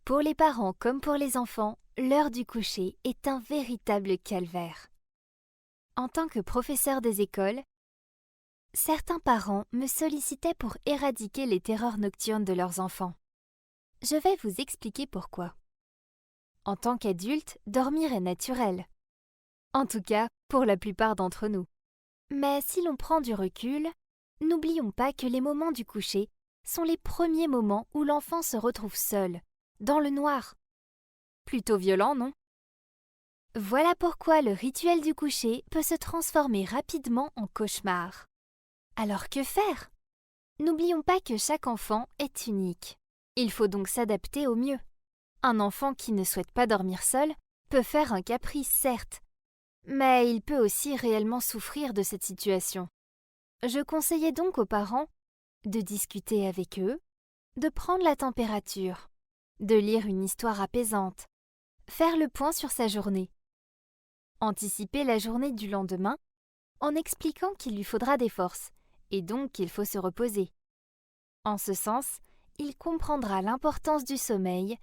Pour les parents comme pour les enfants, l'heure du coucher est un véritable calvaire. En tant que professeur des écoles, certains parents me sollicitaient pour éradiquer les terreurs nocturnes de leurs enfants. Je vais vous expliquer pourquoi. En tant qu'adulte, dormir est naturel. En tout cas, pour la plupart d'entre nous. Mais si l'on prend du recul, n'oublions pas que les moments du coucher sont les premiers moments où l'enfant se retrouve seul, dans le noir. Plutôt violent, non? Voilà pourquoi le rituel du coucher peut se transformer rapidement en cauchemar. Alors que faire? N'oublions pas que chaque enfant est unique. Il faut donc s'adapter au mieux. Un enfant qui ne souhaite pas dormir seul peut faire un caprice, certes, mais il peut aussi réellement souffrir de cette situation. Je conseillais donc aux parents de discuter avec eux, de prendre la température, de lire une histoire apaisante, faire le point sur sa journée, anticiper la journée du lendemain en expliquant qu'il lui faudra des forces et donc qu'il faut se reposer. En ce sens, il comprendra l'importance du sommeil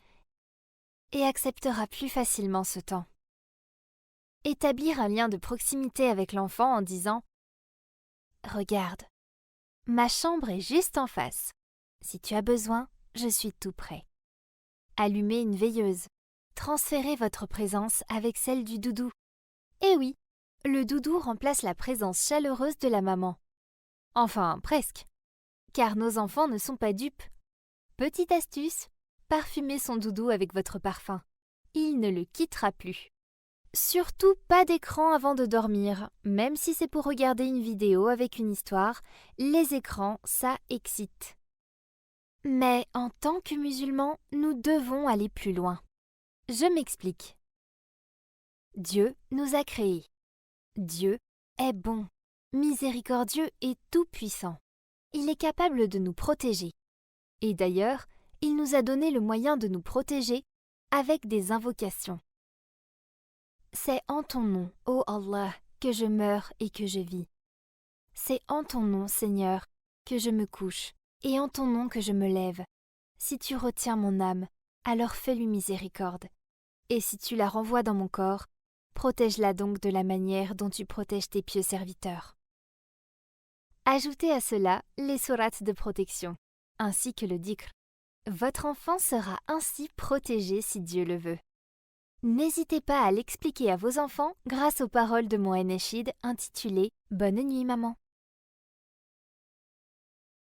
et acceptera plus facilement ce temps. Établir un lien de proximité avec l'enfant en disant « Regarde, ma chambre est juste en face. Si tu as besoin, je suis tout prêt. » Allumez une veilleuse. Transférez votre présence avec celle du doudou. Eh oui, le doudou remplace la présence chaleureuse de la maman. Enfin, presque. Car nos enfants ne sont pas dupes. Petite astuce, parfumez son doudou avec votre parfum. Il ne le quittera plus. Surtout pas d'écran avant de dormir, même si c'est pour regarder une vidéo avec une histoire, les écrans, ça excite. Mais en tant que musulmans, nous devons aller plus loin. Je m'explique. Dieu nous a créés. Dieu est bon, miséricordieux et tout-puissant. Il est capable de nous protéger. Et d'ailleurs, il nous a donné le moyen de nous protéger avec des invocations. C'est en ton nom, ô Allah, que je meurs et que je vis. C'est en ton nom, Seigneur, que je me couche, et en ton nom que je me lève. Si tu retiens mon âme, alors fais-lui miséricorde. Et si tu la renvoies dans mon corps, protège-la donc de la manière dont tu protèges tes pieux serviteurs. Ajoutez à cela les sourates de protection, ainsi que le dhikr. Votre enfant sera ainsi protégé si Dieu le veut. N'hésitez pas à l'expliquer à vos enfants grâce aux paroles de mon Eneshid intitulé « Bonne nuit maman ».